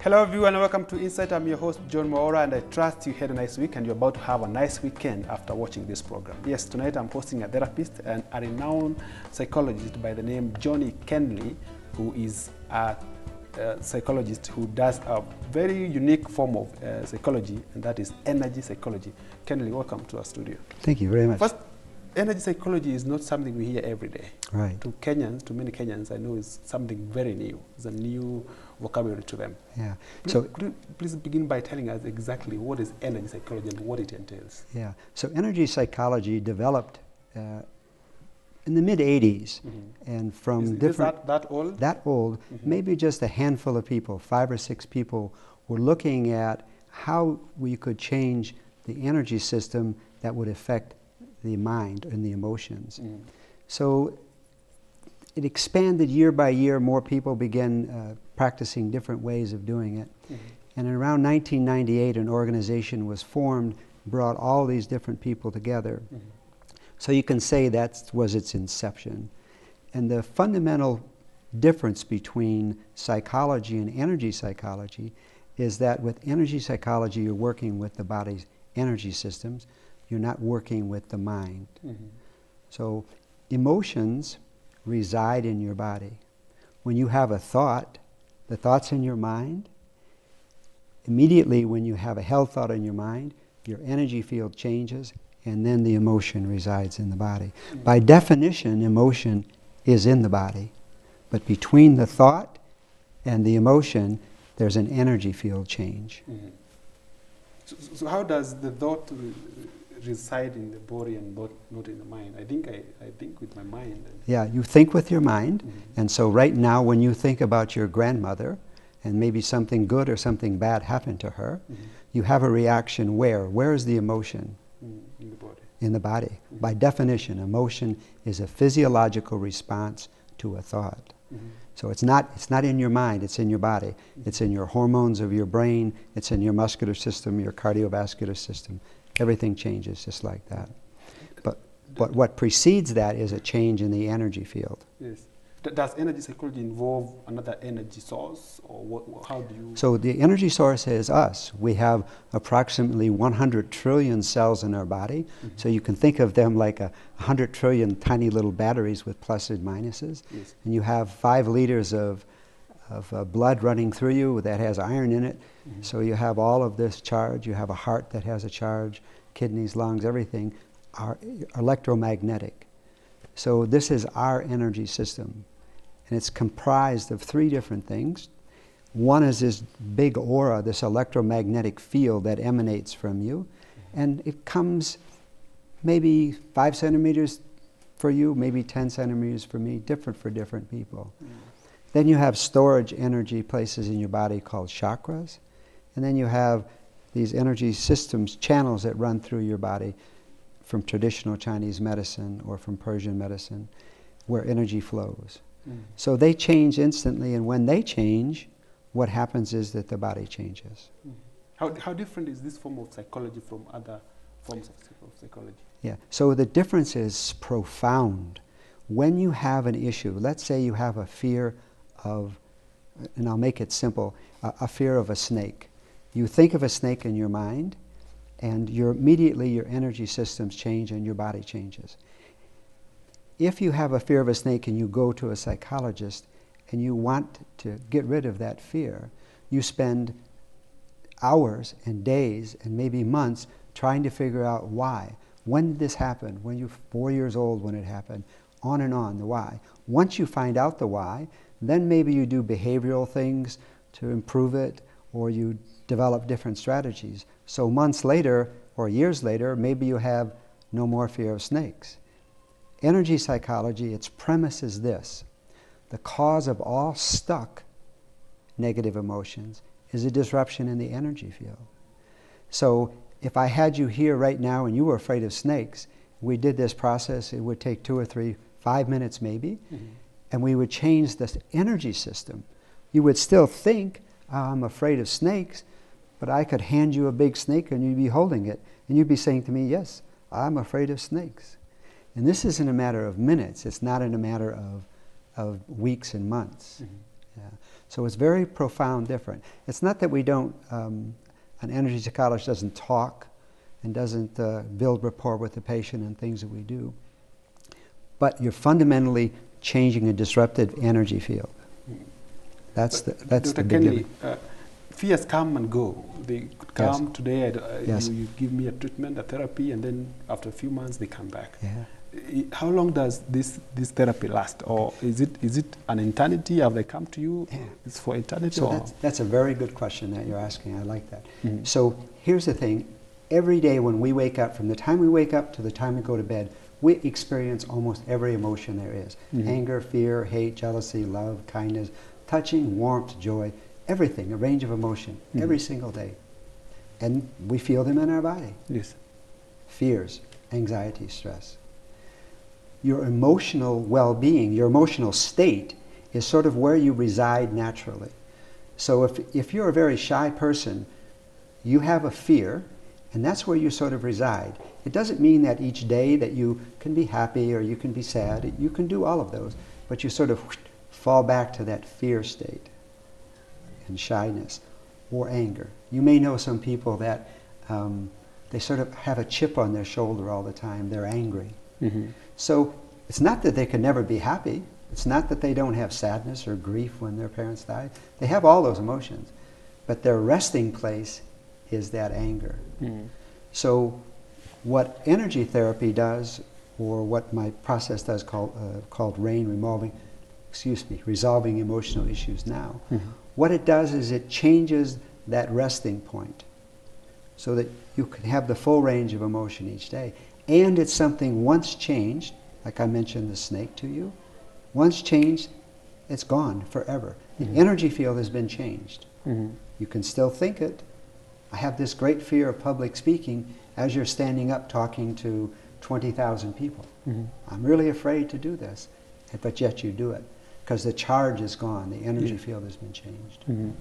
Hello everyone and welcome to Insight. I'm your host John Maora and I trust you had a nice week and you're about to have a nice weekend after watching this program. Yes, tonight I'm hosting a therapist and a renowned psychologist by the name Johnny Kenley, who is a psychologist who does a very unique form of psychology, and that is energy psychology. Kenley, welcome to our studio. Thank you very much. First, energy psychology is not something we hear every day. Right. To Kenyans, to many Kenyans, I know it's something very new. It's a new vocabulary to them. Yeah. Could you please begin by telling us exactly what is energy psychology and what it entails? Yeah. So energy psychology developed in the mid-'80s, and from is different... that old? That old. Maybe just a handful of people, 5 or 6 people, were looking at how we could change the energy system that would affect the mind and the emotions. So it expanded year by year. More people began practicing different ways of doing it. And in around 1998, an organization was formed, brought all these different people together. So you can say that was its inception. And the fundamental difference between psychology and energy psychology is that with energy psychology, you're working with the body's energy systems. You're not working with the mind. So emotions reside in your body. When you have a thought, the thought's in your mind. Immediately when you have a held thought in your mind, your energy field changes, and then the emotion resides in the body. By definition, emotion is in the body. But between the thought and the emotion, there's an energy field change. So how does the thought reside in the body and not in the mind? I think with my mind. Yeah, you think with your mind. And so right now when you think about your grandmother and maybe something good or something bad happened to her, you have a reaction where? Where is the emotion? In the body. In the body. By definition, emotion is a physiological response to a thought. So it's not in your mind, it's in your body. It's in your hormones of your brain, it's in your muscular system, your cardiovascular system. Everything changes just like that. But what precedes that is a change in the energy field. Yes. Does energy psychology involve another energy source, or how do you... So the energy source is us. We have approximately 100 trillion cells in our body. So you can think of them like 100 trillion tiny little batteries with pluses and minuses. Yes. And you have 5 liters of blood running through you that has iron in it. So you have all of this charge. You have a heart that has a charge, kidneys, lungs, everything are electromagnetic. So this is our energy system. And it's comprised of 3 different things. One is this big aura, this electromagnetic field that emanates from you. And it comes maybe 5 centimeters for you, maybe 10 centimeters for me, different for different people. Then you have storage energy places in your body called chakras. And then you have these energy systems, channels that run through your body from traditional Chinese medicine or from Persian medicine, where energy flows. So they change instantly, and when they change, what happens is that the body changes. How different is this form of psychology from other forms of psychology? Yeah, so the difference is profound. When you have an issue, let's say you have a fear of, and I'll make it simple, a fear of a snake. You think of a snake in your mind, and immediately your energy systems change and your body changes. If you have a fear of a snake and you go to a psychologist and you want to get rid of that fear, you spend hours and days and maybe months trying to figure out why. When did this happen? When you're 4 years old when it happened? On and on, the why. Once you find out the why, then maybe you do behavioral things to improve it, or you develop different strategies. So months later or years later, maybe you have no more fear of snakes. Energy psychology, its premise is this: the cause of all stuck negative emotions is a disruption in the energy field. So if I had you here right now and you were afraid of snakes, we did this process, it would take 2 or 3, 5 minutes maybe, and we would change this energy system. You would still think, I'm afraid of snakes, but I could hand you a big snake and you'd be holding it, and you'd be saying to me, yes, I'm afraid of snakes. And this isn't a matter of minutes. It's not in a matter of weeks and months. Yeah. So it's very profound different. It's not that we don't, an energy psychologist doesn't talk and doesn't build rapport with the patient and things that we do, but you're fundamentally changing a disrupted energy field. That's the Dr. big Kenley, difference. fears come and go. They come Yes. today, Yes. you give me a treatment, a therapy, and then after a few months they come back. Yeah. How long does this therapy last? Or is it an eternity? Have they come to you? Yeah. It's for eternity? So or? that's a very good question that you're asking. I like that. Mhm. So here's the thing. Every day when we wake up, from the time we wake up to the time we go to bed, we experience almost every emotion there is. Mhm. Anger, fear, hate, jealousy, love, kindness, touching, warmth, joy, everything, a range of emotion, Mhm. every single day. And we feel them in our body. Yes. Fears, anxiety, stress. Your emotional well-being, your emotional state is sort of where you reside naturally. So if you're a very shy person, you have a fear, and that's where you sort of reside. It doesn't mean that each day that you can be happy or you can be sad. You can do all of those, but you sort of fall back to that fear state and shyness or anger. You may know some people that they sort of have a chip on their shoulder all the time. They're angry. Mm-hmm. So it's not that they can never be happy. It's not that they don't have sadness or grief when their parents died. They have all those emotions. But their resting place is that anger. Mm. So what energy therapy does, or what my process does called RAIN, resolving emotional issues now, Mm-hmm. what it does is it changes that resting point so that you can have the full range of emotion each day. And it's something once changed, like I mentioned the snake to you, once changed, it's gone forever. Mm-hmm. The energy field has been changed. Mm-hmm. You can still think it. I have this great fear of public speaking as you're standing up talking to 20,000 people. Mm-hmm. I'm really afraid to do this, but yet you do it because the charge is gone, the energy Yeah. field has been changed. Mm-hmm.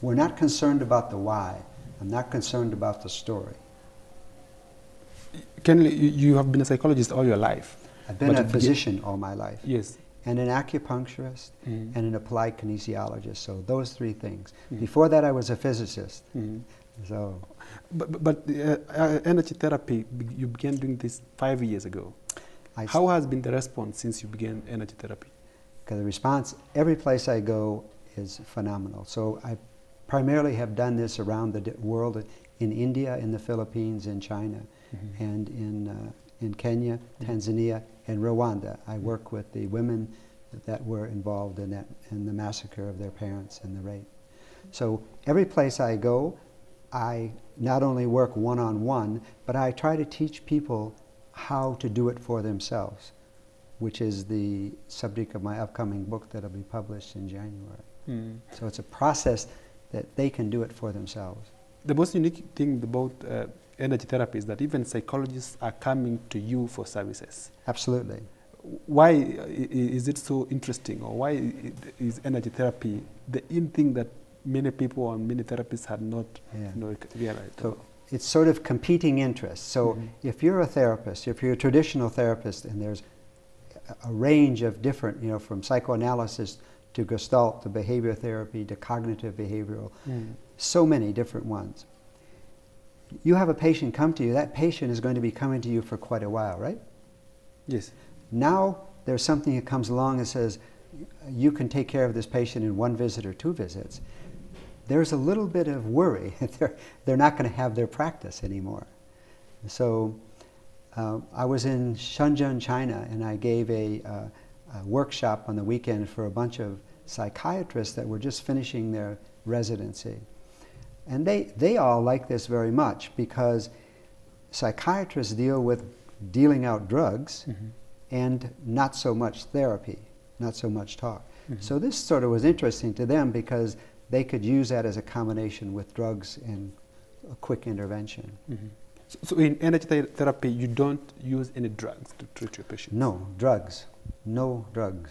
We're not concerned about the why. I'm not concerned about the story. Kenley, you have been a psychologist all your life. I've been But a you physician all my life, Yes. and an acupuncturist, Mhm. and an applied kinesiologist, so those three things. Mhm. Before that I was a physicist, Mhm. so But energy therapy, you began doing this 5 years ago. I How has been the response since you began energy therapy? because the response, every place I go is phenomenal. So I primarily have done this around the world, in India, in the Philippines, in China, Mhm. and in Kenya, Tanzania, and Rwanda. I work with the women that were involved in the massacre of their parents and the rape. So every place I go, I not only work one-on-one, but I try to teach people how to do it for themselves, which is the subject of my upcoming book that will be published in January. Mm. So it's a process that they can do it for themselves. The most unique thing about energy therapy is that even psychologists are coming to you for services. Absolutely. Why is it so interesting, or why is energy therapy the in thing that many people and many therapists had not realized? So it's sort of competing interests. So Mhm. if you're a therapist, if you're a traditional therapist, and there's a range of different, from psychoanalysis to Gestalt to behavior therapy to cognitive behavioral, so many different ones. You have a patient come to you, that patient is going to be coming to you for quite a while, right? Yes. Now there's something that comes along and says, you can take care of this patient in one visit or 2 visits. There's a little bit of worry. They're not going to have their practice anymore. So I was in Shenzhen, China, and I gave a workshop on the weekend for a bunch of psychiatrists that were just finishing their residency. And they all like this very much because psychiatrists deal with dealing out drugs and not so much therapy, not so much talk. So this sort of was interesting to them because they could use that as a combination with drugs and a quick intervention. So in energy therapy, you don't use any drugs to treat your patients? No drugs. No drugs.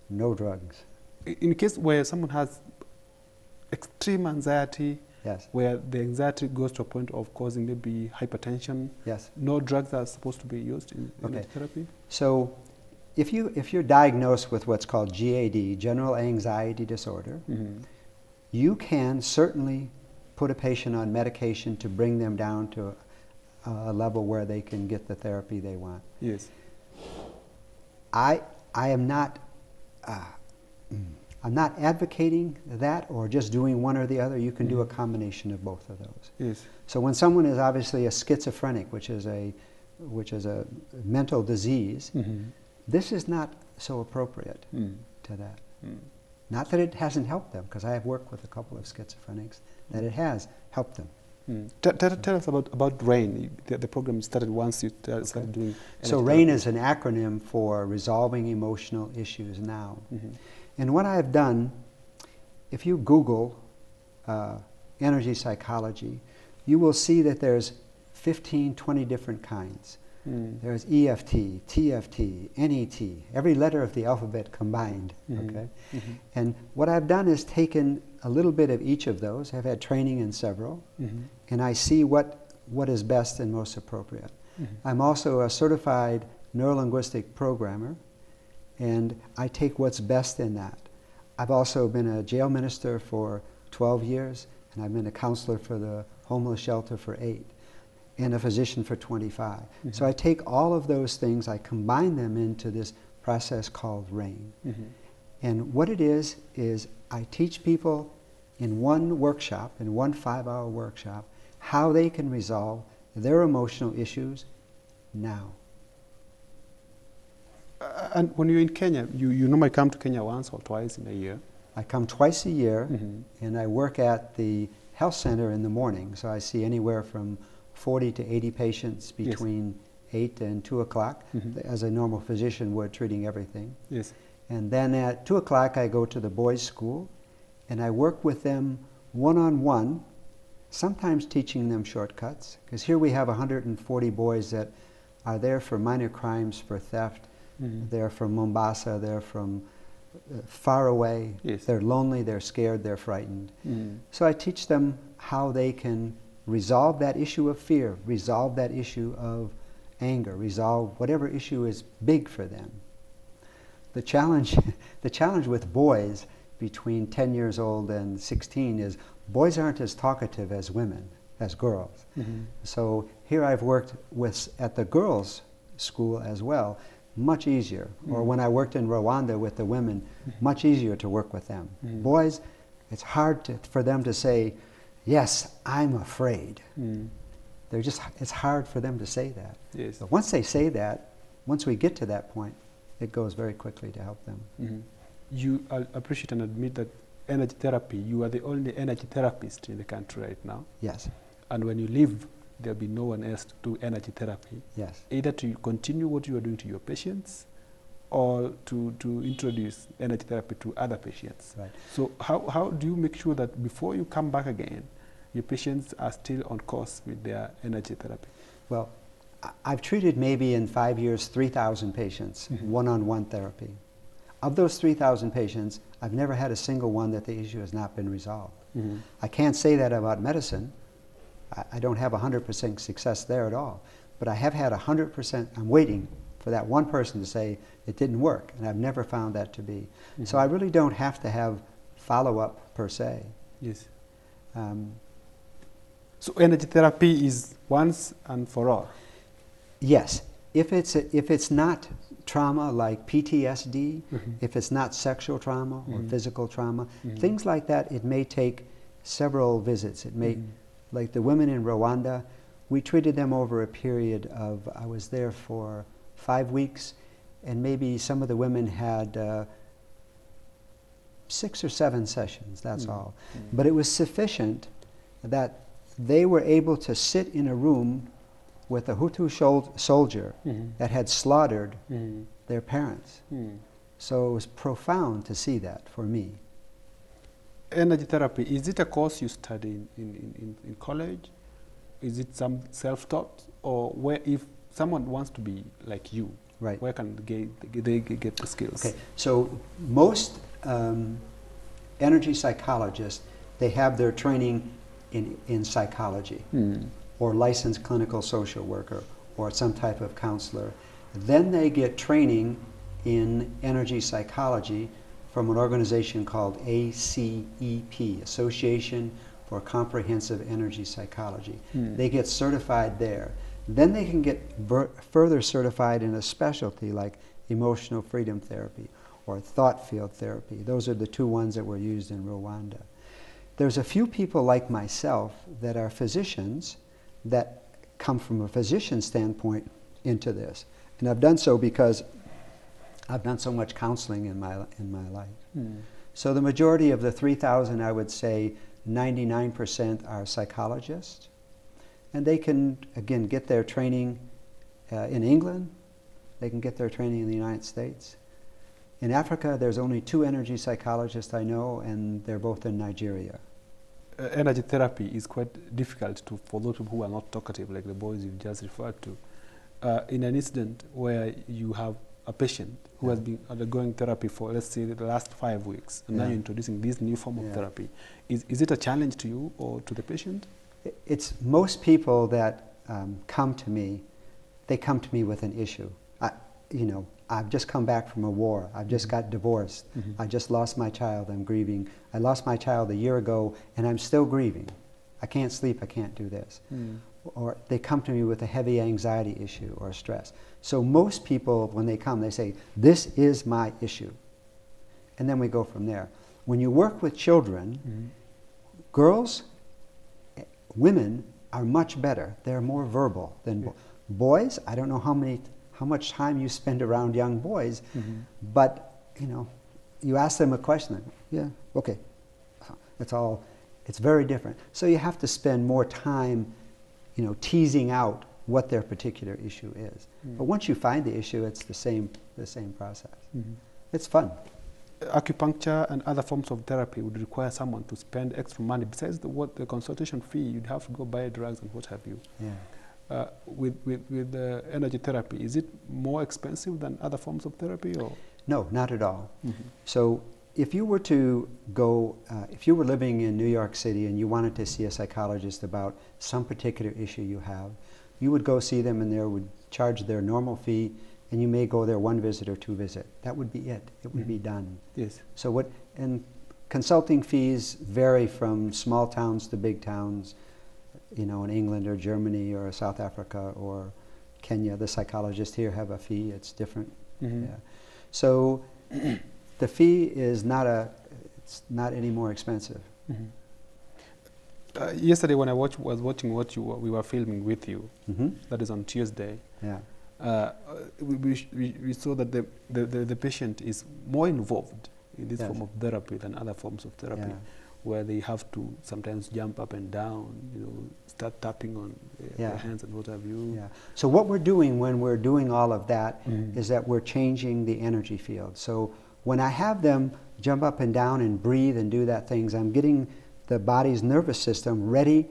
No drugs. In a case where someone has extreme anxiety, Yes. where the anxiety goes to a point of causing maybe hypertension, Yes. no drugs are supposed to be used in Okay. energy therapy? So if you're diagnosed with what's called GAD, general anxiety disorder, you can certainly put a patient on medication to bring them down to a level where they can get the therapy they want. Yes. I am not I'm not advocating that or just doing one or the other. You can do a combination of both of those. Yes. So when someone is obviously a schizophrenic, which is a mental disease, this is not so appropriate to that. Not that it hasn't helped them, because I have worked with a couple of schizophrenics that it has helped them. Tell us about RAIN. The program started once you started doing. So RAIN is an acronym for Resolving Emotional Issues Now. And what I have done, if you Google energy psychology, you will see that there's 15, 20 different kinds. There's EFT, TFT, NET, every letter of the alphabet combined. Okay? And what I've done is taken a little bit of each of those. I've had training in several, and I see what is best and most appropriate. I'm also a certified neurolinguistic programmer, and I take what's best in that. I've also been a jail minister for 12 years, and I've been a counselor for the homeless shelter for 8. And a physician for 25. So I take all of those things, I combine them into this process called RAIN. And what it is I teach people in one workshop, in one 5-hour workshop, how they can resolve their emotional issues now. And when you're in Kenya, you normally come to Kenya once or twice in a year? I come twice a year, and I work at the health center in the morning. So I see anywhere from 40 to 80 patients between 8 and 2 o'clock, as a normal physician would, treating everything. Yes. And then at 2 o'clock I go to the boys' school, and I work with them one-on-one, sometimes teaching them shortcuts, because here we have 140 boys that are there for minor crimes, for theft. They're from Mombasa, they're from far away, they're lonely, they're scared, they're frightened. So I teach them how they can resolve that issue of fear, resolve that issue of anger, resolve whatever issue is big for them. The challenge with boys between 10 years old and 16 is boys aren't as talkative as women, as girls. So here I've worked at the girls' school as well, much easier. Or when I worked in Rwanda with the women, much easier to work with them. Boys, it's hard for them to say, yes, I'm afraid. It's hard for them to say that. Yes. But once they say that, once we get to that point, it goes very quickly to help them. You appreciate and admit that energy therapy, you are the only energy therapist in the country right now. Yes. And when you leave, there'll be no one else to do energy therapy. Yes. Either to continue what you are doing to your patients, or to introduce energy therapy to other patients. Right. So how do you make sure that before you come back again, your patients are still on course with their energy therapy? Well, I've treated maybe in 5 years 3,000 patients, one-on-one therapy. Of those 3,000 patients, I've never had a single one that the issue has not been resolved. I can't say that about medicine. I don't have 100% success there at all. But I have had 100%, I'm waiting for that one person to say it didn't work, and I've never found that to be. So I really don't have to have follow-up per se. Yes. So energy therapy is once and for all? Yes. If it's not trauma like PTSD, if it's not sexual trauma or physical trauma, things like that, it may take several visits. It may, like the women in Rwanda, we treated them over a period of, I was there for 5 weeks, and maybe some of the women had 6 or 7 sessions, that's all. But it was sufficient that they were able to sit in a room with a Hutu soldier that had slaughtered their parents. So it was profound to see that for me. Energy therapy, is it a course you study in college? Is it some self-taught? Or where, if someone wants to be like you, right, where can they get the skills? Okay, so most energy psychologists, they have their training in psychology, or licensed clinical social worker, or some type of counselor. Then they get training in energy psychology from an organization called ACEP, Association for Comprehensive Energy Psychology. They get certified there. Then they can get further certified in a specialty like emotional freedom therapy or thought field therapy. Those are the two ones that were used in Rwanda. There's a few people like myself that are physicians that come from a physician standpoint into this. And I've done so because I've done so much counseling in my life. So the majority of the 3,000, I would say 99% are psychologists. And they can, again, get their training in England. They can get their training in the United States. In Africa, there's only 2 energy psychologists I know, and they're both in Nigeria. Energy therapy is quite difficult for those people who are not talkative, like the boys you just referred to. In an incident where you have a patient who has been undergoing therapy for, let's say, the last 5 weeks, and now you're introducing this new form of therapy, is it a challenge to you or to the patient? It's most people that come to me, they come to me with an issue. I've just come back from a war. I've just got divorced. I just lost my child. I'm grieving. I lost my child a year ago, and I'm still grieving. I can't sleep. I can't do this. Or they come to me with a heavy anxiety issue or stress. So most people, when they come, they say, this is my issue. And then we go from there. When you work with children, girls, women are much better. They're more verbal than boys. I don't know how much time you spend around young boys, but you ask them a question, yeah, okay, it's very different. So you have to spend more time, teasing out what their particular issue is. But once you find the issue, it's the same process. It's fun. Acupuncture and other forms of therapy would require someone to spend extra money. Besides the consultation fee, you'd have to go buy drugs and what have you. With the energy therapy, is it more expensive than other forms of therapy? Or? No, not at all. So if you were to go, if you were living in New York City and you wanted to see a psychologist about some particular issue you have, you would go see them and they would charge their normal fee, and you may go there 1 visit or 2 visits. That would be it. It would be done. Yes. So and consulting fees vary from small towns to big towns, in England or Germany or South Africa or Kenya. The psychologists here have a fee. It's different. So the fee is it's not any more expensive. Yesterday when I was watching what we were filming with you, that is on Tuesday, we saw that the patient is more involved in this form of therapy than other forms of therapy, where they have to sometimes jump up and down, start tapping on their hands and what have you. So what we're doing when we're doing all of that is that we're changing the energy field. So when I have them jump up and down and breathe and do that things, I'm getting the body's nervous system ready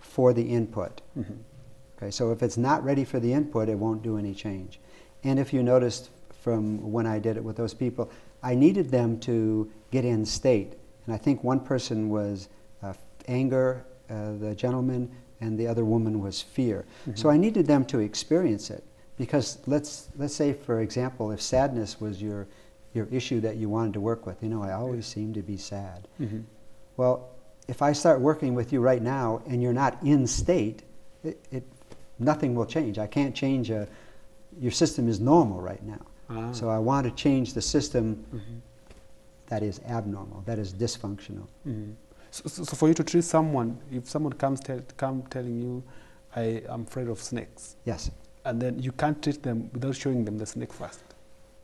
for the input. Okay, so if it's not ready for the input, it won't do any change. And if you noticed from when I did it with those people, I needed them to get in state. And I think one person was anger, the gentleman, and the other woman was fear. So I needed them to experience it. Because let's say, for example, if sadness was your issue that you wanted to work with, I always seem to be sad. Well, if I start working with you right now and you're not in state, nothing will change. I can't change your system is normal right now. So I want to change the system that is abnormal, that is dysfunctional. So for you to treat someone, if someone comes telling you, I am afraid of snakes. Yes. And then you can't treat them without showing them the snake first.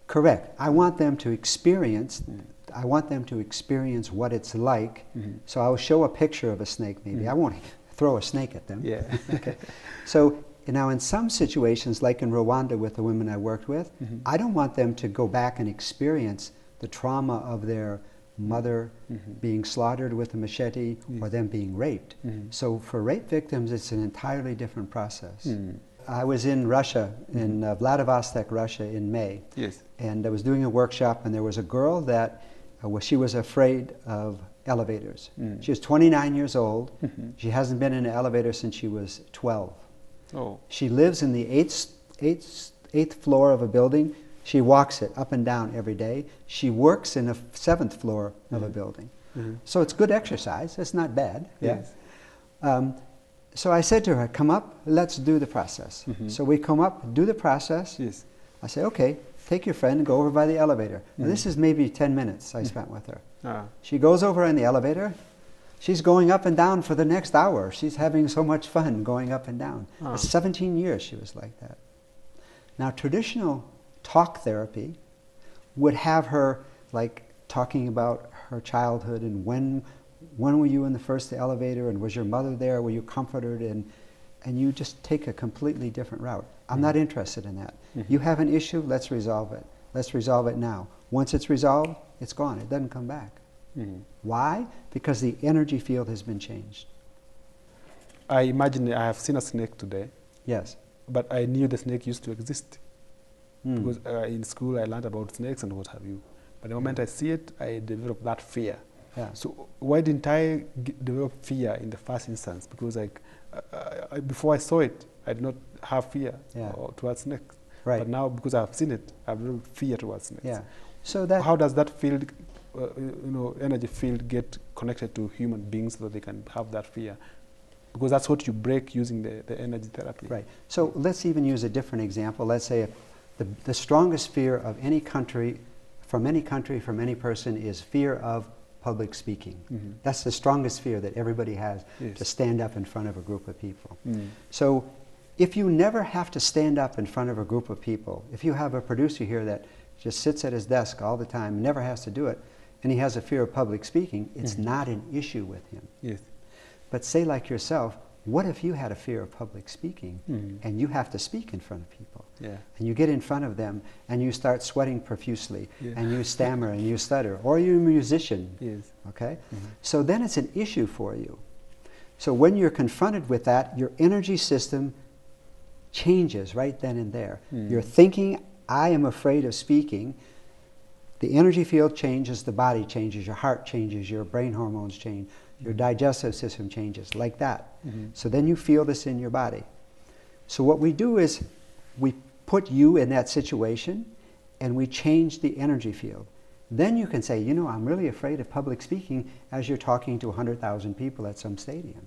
Correct. I want them to experience what it's like. So I'll show a picture of a snake maybe. I won't throw a snake at them. Okay. So now in some situations, like in Rwanda with the women I worked with, I don't want them to go back and experience the trauma of their mother being slaughtered with a machete or them being raped. So for rape victims, it's an entirely different process. I was in Russia, in Vladivostok, Russia in May. Yes. And I was doing a workshop, and there was a girl that she was afraid of elevators. She was 29 years old. She hasn't been in an elevator since she was 12. She lives in the eighth floor of a building. She walks it up and down every day. She works in the 7th floor of a building. So it's good exercise. It's not bad. Yes. So I said to her, come up, let's do the process. So we come up, do the process. Yes. I say, okay, take your friend and go over by the elevator. Now, this is maybe 10 minutes I spent with her. She goes over in the elevator. She's going up and down for the next hour. She's having so much fun going up and down. For 17 years she was like that. Now, traditional talk therapy would have her like talking about her childhood and when were you in the first elevator and was your mother there, were you comforted, and you just take a completely different route. I'm not interested in that. You have an issue, let's resolve it. Let's resolve it now. Once it's resolved, it's gone. It doesn't come back. Why? Because the energy field has been changed. I imagine I have seen a snake today. Yes. But I knew the snake used to exist. Because in school I learned about snakes and what have you. But the moment I see it, I develop that fear. Yeah. So why didn't I develop fear in the first instance? Because like before I saw it, I did not have fear towards snakes. Right. But now because I have seen it, I have developed fear towards snakes. Yeah. So that how does that field, energy field, get connected to human beings so that they can have that fear? Because that's what you break using the energy therapy. Right. So let's even use a different example. Let's say if the strongest fear of any country, from any person, is fear of public speaking. That's the strongest fear that everybody has, to stand up in front of a group of people. So if you never have to stand up in front of a group of people, if you have a producer here that just sits at his desk all the time, never has to do it, and he has a fear of public speaking, it's not an issue with him. Yes. But say like yourself, what if you had a fear of public speaking and you have to speak in front of people? Yeah. And you get in front of them and you start sweating profusely and you stammer and you stutter, or you're a musician. Yes. Okay? So then it's an issue for you. So when you're confronted with that, your energy system changes right then and there. You're thinking, I am afraid of speaking. The energy field changes, the body changes, your heart changes, your brain hormones change, your digestive system changes, like that. So then you feel this in your body. So what we do is we put you in that situation and we change the energy field. Then you can say, I'm really afraid of public speaking, as you're talking to 100,000 people at some stadium.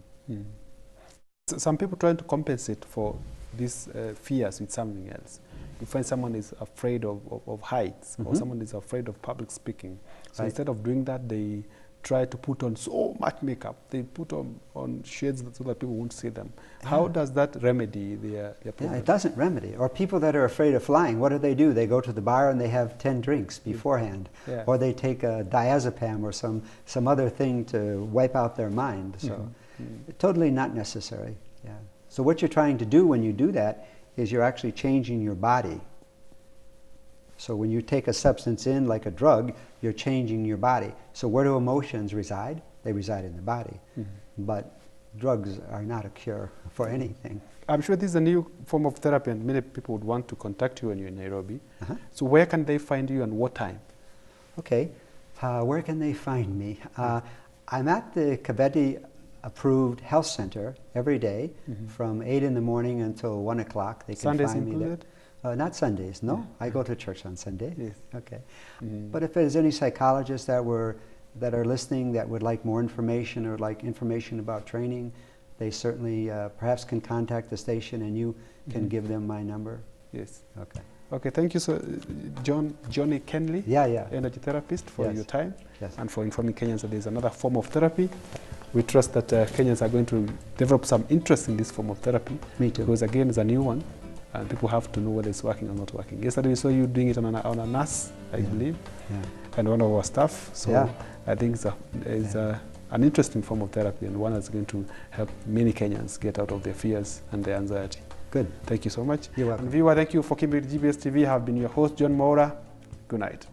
So some people trying to compensate for these fears with something else. You find someone is afraid of heights, or someone is afraid of public speaking. So instead of doing that, they try to put on so much makeup. They put on shades so that people won't see them. How does that remedy their problem? It doesn't remedy. Or people that are afraid of flying, what do? They go to the bar and they have 10 drinks beforehand. Or they take a diazepam or some other thing to wipe out their mind. So totally not necessary. So what you're trying to do when you do that is you're actually changing your body. So when you take a substance in, like a drug, you're changing your body. So where do emotions reside? They reside in the body. But drugs are not a cure for anything. I'm sure this is a new form of therapy and many people would want to contact you when you're in Nairobi. So where can they find you and what time? Okay, where can they find me? I'm at the Kabete approved health center every day from 8 in the morning until 1 o'clock. They can Sundays find me included? there. Not Sundays, no. I go to church on Sunday. Yes. Okay. But if there's any psychologists that are listening that would like more information or like information about training, they certainly perhaps can contact the station and you can give them my number. Yes. Okay. Okay, thank you, so Johnny Kenley, energy therapist, for your time and for informing Kenyans that there's another form of therapy. We trust that Kenyans are going to develop some interest in this form of therapy. Me too. Because again, it's a new one, and people have to know whether it's working or not working. Yesterday we saw you doing it on a nurse, I believe, and one of our staff. So I think it's an interesting form of therapy, and one that's going to help many Kenyans get out of their fears and their anxiety. Good. Thank you so much. You're welcome. And viewer, thank you for keeping with GBS TV. I have been your host, John Maura. Good night.